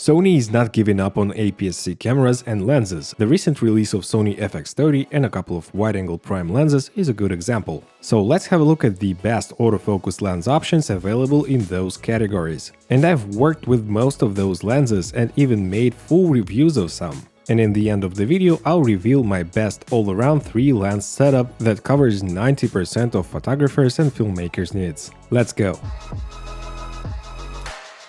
Sony is not giving up on APS-C cameras and lenses. The recent release of Sony FX30 and a couple of wide-angle prime lenses is a good example. So let's have a look at the best autofocus lens options available in those categories. And I've worked with most of those lenses and even made full reviews of some. And in the end of the video, I'll reveal my best all-around 3-lens setup that covers 90% of photographers' and filmmakers' needs. Let's go!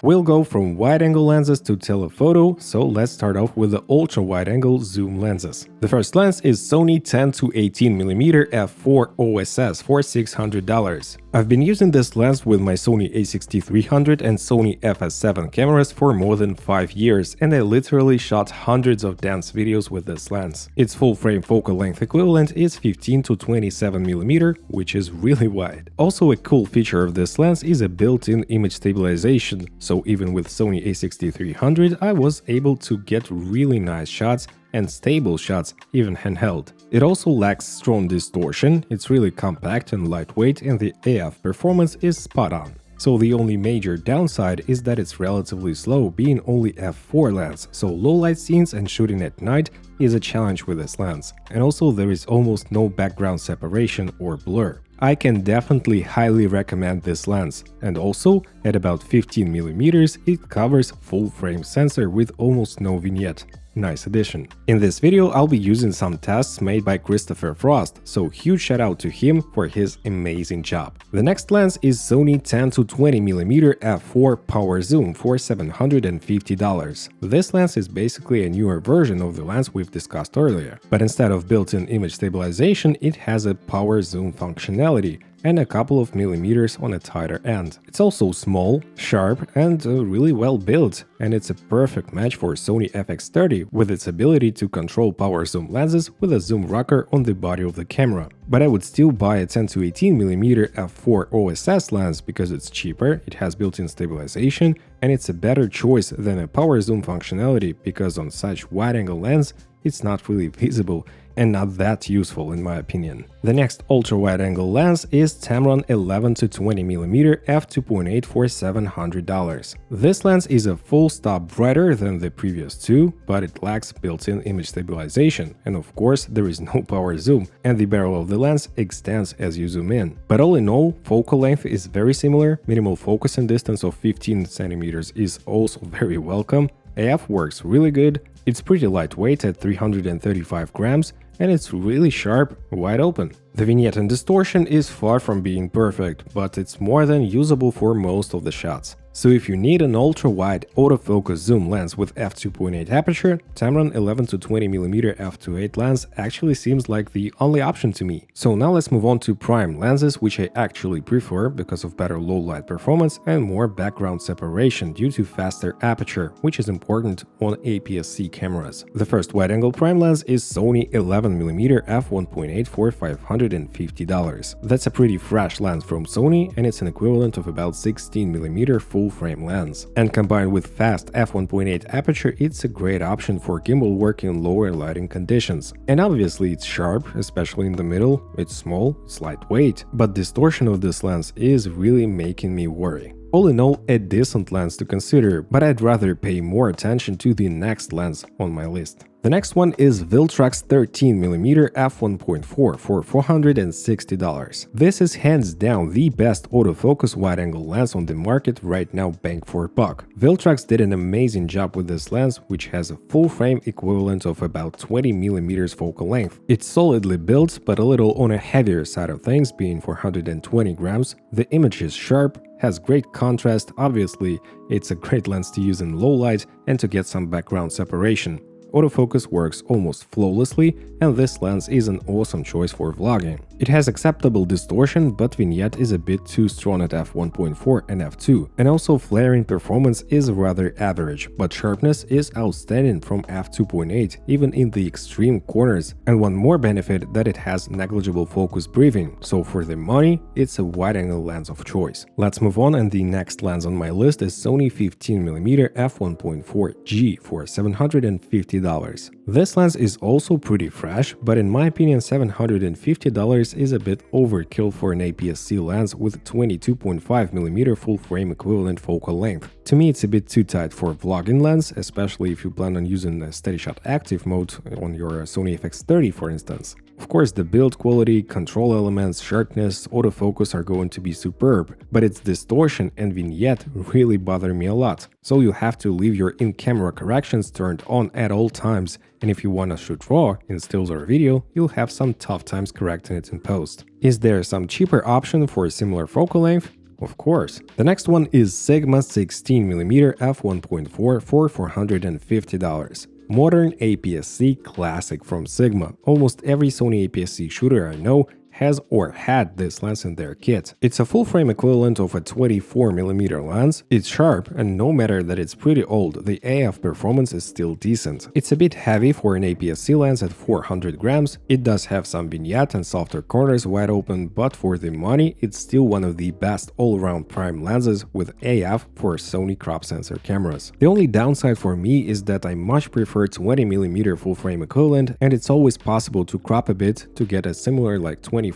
We'll go from wide-angle lenses to telephoto, so let's start off with the ultra-wide-angle zoom lenses. The first lens is Sony 10 to 18mm f4 OSS for $600. I've been using this lens with my Sony a6300 and Sony FS7 cameras for more than 5 years, and I literally shot hundreds of dance videos with this lens. Its full-frame focal length equivalent is 15 to 27mm, which is really wide. Also, a cool feature of this lens is a built-in image stabilization, so even with Sony a6300 I was able to get really nice shots and stable shots, even handheld. It also lacks strong distortion, it's really compact and lightweight, and the AF performance is spot on. So the only major downside is that it's relatively slow, being only f4 lens, so low light scenes and shooting at night is a challenge with this lens. And also there is almost no background separation or blur. I can definitely highly recommend this lens, and also at about 15mm it covers full frame sensor with almost no vignette. Nice addition. In this video I'll be using some tests made by Christopher Frost, so huge shout out to him for his amazing job. The next lens is Sony 10 to 20mm f4 power zoom for $750. This lens is basically a newer version of the lens we've discussed earlier, but instead of built-in image stabilization it has a power zoom functionality and a couple of millimeters on a tighter end. It's also small, sharp, and really well built, and it's a perfect match for Sony FX30 with its ability to control power zoom lenses with a zoom rocker on the body of the camera. But I would still buy a 10 to 18mm f4 OSS lens because it's cheaper, it has built-in stabilization, and it's a better choice than a power zoom functionality because on such wide-angle lens it's not really visible and not that useful in my opinion. The next ultra-wide-angle lens is Tamron 11 to 20mm f2.8 for $700. This lens is a full stop brighter than the previous two, but it lacks built-in image stabilization, and of course there is no power zoom, and the barrel of the lens extends as you zoom in. But all in all, focal length is very similar, minimal focus and distance of 15 cm is also very welcome, AF works really good, it's pretty lightweight at 335 grams, and it's really sharp, wide open. The vignette and distortion is far from being perfect, but it's more than usable for most of the shots. So if you need an ultra-wide autofocus zoom lens with f2.8 aperture, Tamron 11 to 20mm f2.8 lens actually seems like the only option to me. So now let's move on to prime lenses, which I actually prefer because of better low light performance and more background separation due to faster aperture, which is important on APS-C cameras. The first wide-angle prime lens is Sony 11mm f1.8 for $550. That's a pretty fresh lens from Sony, and it's an equivalent of about 16mm full-frame lens. And combined with fast f1.8 aperture, it's a great option for gimbal work in lower lighting conditions. And obviously it's sharp, especially in the middle, it's small, it's lightweight, but distortion of this lens is really making me worry. All in all, a decent lens to consider, but I'd rather pay more attention to the next lens on my list. The next one is Viltrox 13mm f1.4 for $460. This is hands down the best autofocus wide-angle lens on the market right now, bang for a buck. Viltrox did an amazing job with this lens, which has a full-frame equivalent of about 20mm focal length. It's solidly built, but a little on a heavier side of things, being 420 grams. The image is sharp, has great contrast, obviously it's a great lens to use in low light and to get some background separation. Autofocus works almost flawlessly, and this lens is an awesome choice for vlogging. It has acceptable distortion, but vignette is a bit too strong at f1.4 and f2, and also flaring performance is rather average, but sharpness is outstanding from f2.8, even in the extreme corners, and one more benefit that it has negligible focus breathing, so for the money, it's a wide-angle lens of choice. Let's move on, and the next lens on my list is Sony 15mm f1.4G for $750. This lens is also pretty fresh, but in my opinion $750 is a bit overkill for an APS-C lens with 22.5mm full-frame equivalent focal length. To me, it's a bit too tight for a vlogging lens, especially if you plan on using a steady shot active mode on your Sony FX30 for instance. Of course, the build quality, control elements, sharpness, autofocus are going to be superb, but its distortion and vignette really bother me a lot. So you have to leave your in-camera corrections turned on at all times, and if you wanna shoot raw in stills or video, you'll have some tough times correcting it in post. Is there some cheaper option for a similar focal length? Of course. The next one is Sigma 16mm f1.4 for $450. Modern APS-C classic from Sigma. Almost every Sony APS-C shooter I know has or had this lens in their kit. It's a full-frame equivalent of a 24mm lens. It's sharp, and no matter that it's pretty old, the AF performance is still decent. It's a bit heavy for an APS-C lens at 400 grams. It does have some vignette and softer corners wide open, but for the money, it's still one of the best all-around prime lenses with AF for Sony crop sensor cameras. The only downside for me is that I much prefer 20mm full-frame equivalent, and it's always possible to crop a bit to get a similar like 24mm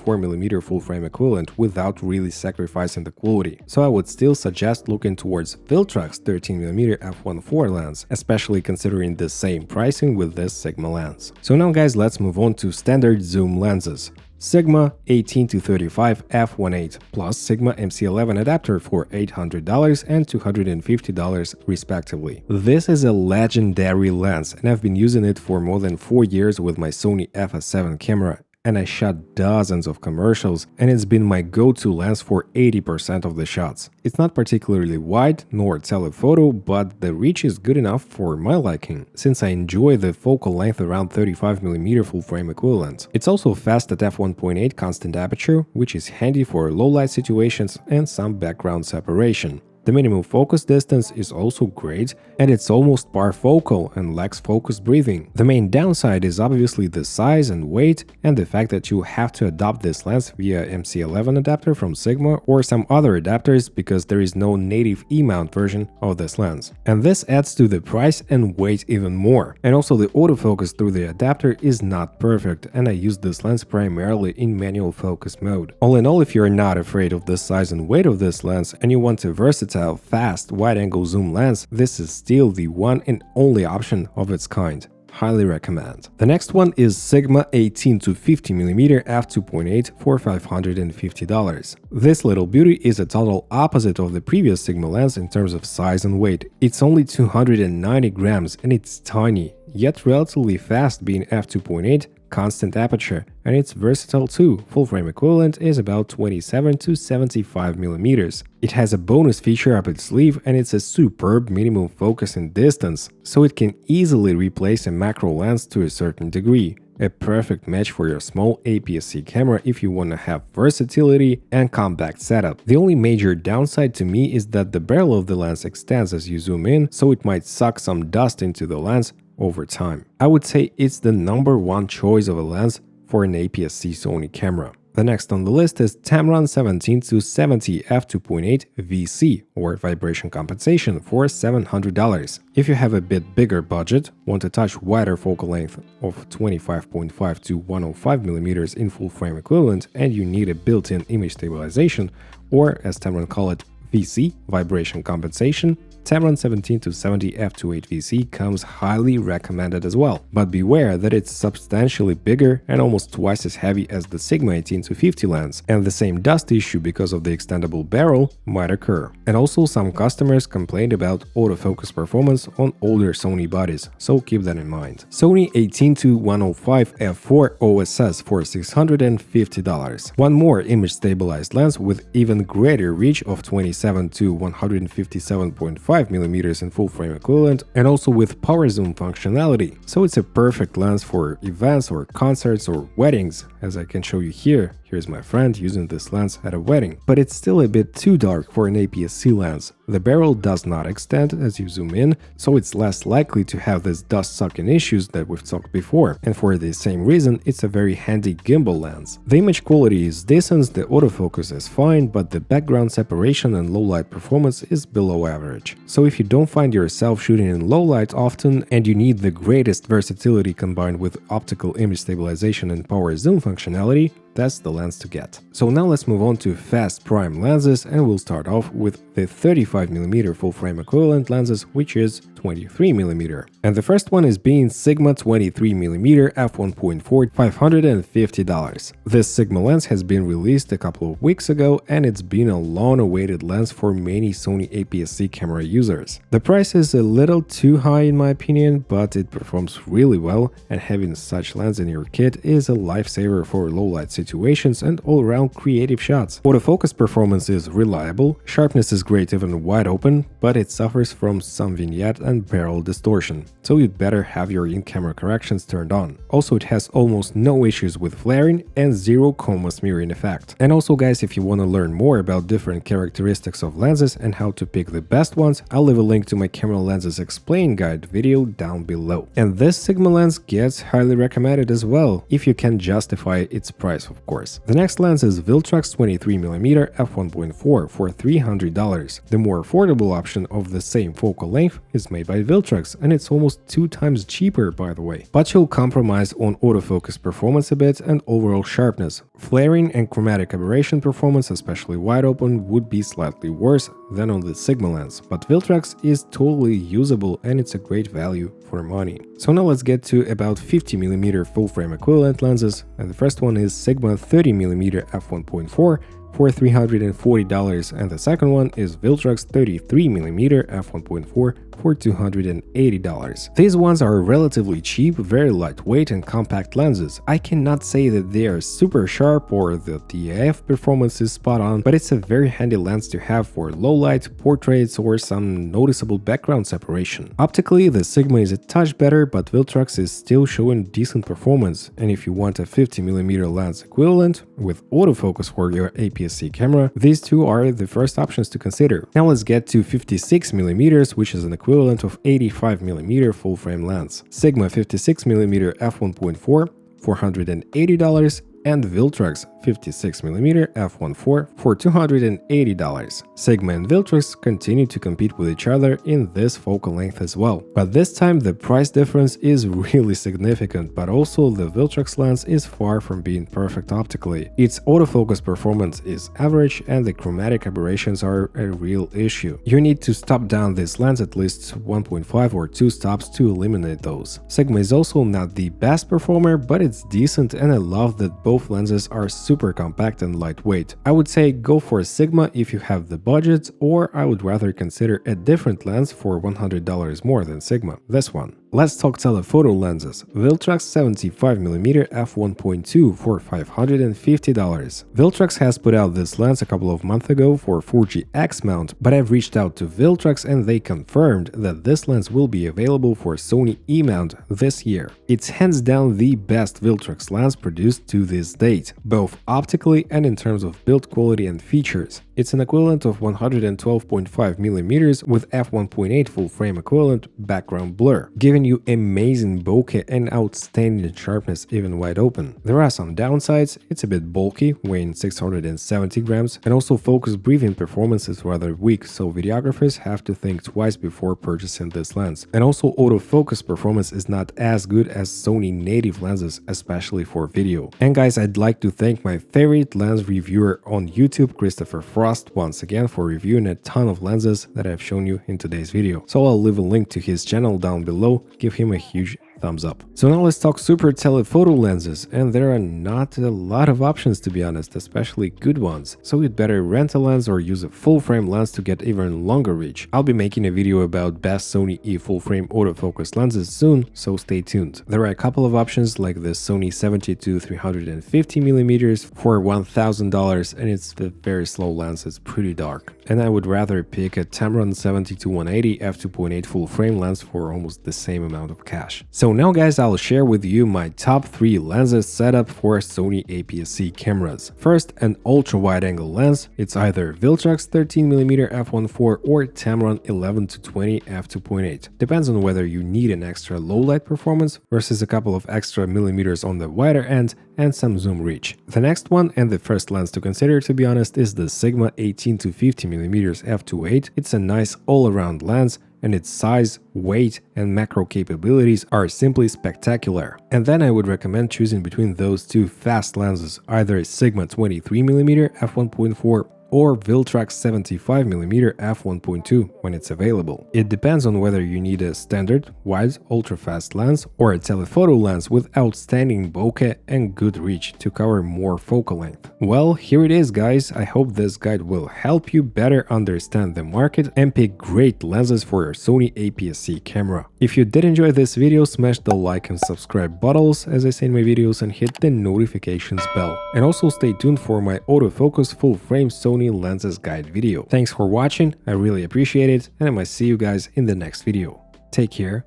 full-frame equivalent without really sacrificing the quality. So I would still suggest looking towards Viltrox 13mm f1.4 lens, especially considering the same pricing with this Sigma lens. So now guys, let's move on to standard zoom lenses. Sigma 18-35 f1.8 plus Sigma MC11 adapter for $800 and $250 respectively. This is a legendary lens and I've been using it for more than 4 years with my Sony FS7 camera. And I shot dozens of commercials, and it's been my go-to lens for 80% of the shots. It's not particularly wide nor telephoto, but the reach is good enough for my liking, since I enjoy the focal length around 35mm full-frame equivalent. It's also fast at f1.8 constant aperture, which is handy for low-light situations and some background separation. The minimum focus distance is also great, and it's almost parfocal and lacks focus breathing. The main downside is obviously the size and weight, and the fact that you have to adopt this lens via MC11 adapter from Sigma or some other adapters because there is no native E-mount version of this lens. And this adds to the price and weight even more. And also the autofocus through the adapter is not perfect, and I use this lens primarily in manual focus mode. All in all, if you're not afraid of the size and weight of this lens and you want a versatile fast wide-angle zoom lens, this is still the one and only option of its kind. Highly recommend. The next one is Sigma 18-50mm f2.8 for $550. This little beauty is a total opposite of the previous Sigma lens in terms of size and weight. It's only 290 grams and it's tiny, yet relatively fast being f2.8, constant aperture, and it's versatile too. Full frame equivalent is about 27-75mm. It has a bonus feature up its sleeve, and it's a superb minimum focus and distance, so it can easily replace a macro lens to a certain degree. A perfect match for your small APS-C camera if you want to have versatility and compact setup. The only major downside to me is that the barrel of the lens extends as you zoom in, so it might suck some dust into the lens over time. I would say it's the #1 choice of a lens for an APS-C Sony camera. The next on the list is Tamron 17-70 f2.8 VC or vibration compensation for $700. If you have a bit bigger budget, want a touch wider focal length of 25.5 to 105mm in full frame equivalent, and you need a built-in image stabilization, or as Tamron call it, VC, vibration compensation, Tamron 17-70 f2.8 VC comes highly recommended as well, but beware that it's substantially bigger and almost twice as heavy as the Sigma 18-50 lens, and the same dust issue because of the extendable barrel might occur. And also some customers complained about autofocus performance on older Sony bodies, so keep that in mind. Sony 18-105 f4 OSS for $650. One more image stabilized lens with even greater reach of 27-157.5 mm in full frame equivalent, and also with power zoom functionality. So it's a perfect lens for events or concerts or weddings, as I can show you here. Here's my friend using this lens at a wedding, but it's still a bit too dark for an APS-C lens. The barrel does not extend as you zoom in, so it's less likely to have this dust-sucking issues that we've talked before, and for the same reason, it's a very handy gimbal lens. The image quality is decent, the autofocus is fine, but the background separation and low-light performance is below average. So if you don't find yourself shooting in low light often and you need the greatest versatility combined with optical image stabilization and power zoom functionality, that's the lens to get. So now let's move on to fast prime lenses, and we'll start off with the 35mm full-frame equivalent lenses, which is 23mm. And the first one is being Sigma 23mm f1.4 $550. This Sigma lens has been released a couple of weeks ago, and it's been a long-awaited lens for many Sony APS-C camera users. The price is a little too high in my opinion, but it performs really well, and having such lens in your kit is a lifesaver for low-light situations and all-around creative shots. Autofocus performance is reliable, sharpness is great even wide open, but it suffers from some vignette and barrel distortion, so you'd better have your in-camera corrections turned on. Also, it has almost no issues with flaring and zero chroma smearing effect. And also guys, if you want to learn more about different characteristics of lenses and how to pick the best ones, I'll leave a link to my camera lenses explain guide video down below. And this Sigma lens gets highly recommended as well, if you can justify its price of course. The next lens is Viltrox 23mm f1.4 for $300. The more affordable option of the same focal length is made by Viltrox, and it's almost 2 times cheaper by the way. But you'll compromise on autofocus performance a bit and overall sharpness. Flaring and chromatic aberration performance, especially wide open, would be slightly worse than on the Sigma lens, but Viltrox is totally usable and it's a great value for money. So now let's get to about 50mm full-frame equivalent lenses, and the first one is Sigma 30mm f1.4 for $340, and the second one is Viltrox 33mm f1.4 for $280. These ones are relatively cheap, very lightweight and compact lenses. I cannot say that they are super sharp or that the AF performance is spot on, but it's a very handy lens to have for low light, portraits or some noticeable background separation. Optically, the Sigma is a touch better, but Viltrox is still showing decent performance, and if you want a 50mm lens equivalent with autofocus for your APS-C camera, these two are the first options to consider. Now let's get to 56mm, which is an equivalent of 85mm full-frame lens. Sigma 56mm f1.4 $480, and Viltrox 56mm f1.4 for $280. Sigma and Viltrox continue to compete with each other in this focal length as well, but this time the price difference is really significant, but also the Viltrox lens is far from being perfect optically. Its autofocus performance is average and the chromatic aberrations are a real issue. You need to stop down this lens at least 1.5 or 2 stops to eliminate those. Sigma is also not the best performer, but it's decent, and I love that both lenses are super compact and lightweight. I would say go for a Sigma if you have the budget, or I would rather consider a different lens for $100 more than Sigma, this one. Let's talk telephoto lenses. Viltrox 75mm f1.2 for $550. Viltrox has put out this lens a couple of months ago for 4G mount, but I've reached out to Viltrox and they confirmed that this lens will be available for Sony E mount this year. It's hands down the best Viltrox lens produced to this date, both optically and in terms of build quality and features. It's an equivalent of 112.5mm with f1.8 full-frame equivalent background blur, giving you amazing bokeh and outstanding sharpness even wide open. There are some downsides. It's a bit bulky, weighing 670 grams, and also focus breathing performance is rather weak, so videographers have to think twice before purchasing this lens. And also autofocus performance is not as good as Sony native lenses, especially for video. And guys, I'd like to thank my favorite lens reviewer on YouTube, Christopher Frost, once again for reviewing a ton of lenses that I've shown you in today's video. So I'll leave a link to his channel down below. Give him a huge thumbs up. So now let's talk super telephoto lenses, and there are not a lot of options to be honest, especially good ones. So you'd better rent a lens or use a full frame lens to get even longer reach. I'll be making a video about best Sony E full frame autofocus lenses soon, so stay tuned. There are a couple of options like the Sony 70-350mm for $1,000, and it's a very slow lens, it's pretty dark. And I would rather pick a Tamron 70-180 f2.8 full frame lens for almost the same amount of cash. So now guys, I'll share with you my top 3 lenses setup for Sony APS-C cameras. First, an ultra wide angle lens. It's either Viltrox 13mm f1.4 or Tamron 11-20 f2.8. Depends on whether you need an extra low light performance versus a couple of extra millimeters on the wider end and some zoom reach. The next one, and the first lens to consider to be honest, is the Sigma 18-50mm f2.8. It's a nice all-around lens, and its size, weight, and macro capabilities are simply spectacular. And then I would recommend choosing between those two fast lenses, either a Sigma 23mm f1.4 or Viltrox 75mm f1.2 when it's available. It depends on whether you need a standard, wide, ultra-fast lens or a telephoto lens with outstanding bokeh and good reach to cover more focal length. Well, here it is guys, I hope this guide will help you better understand the market and pick great lenses for your Sony APS-C camera. If you did enjoy this video, smash the like and subscribe buttons as I say in my videos and hit the notifications bell. And also stay tuned for my autofocus full-frame Sony lenses guide video. Thanks for watching, I really appreciate it, and I might see you guys in the next video. Take care,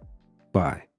bye.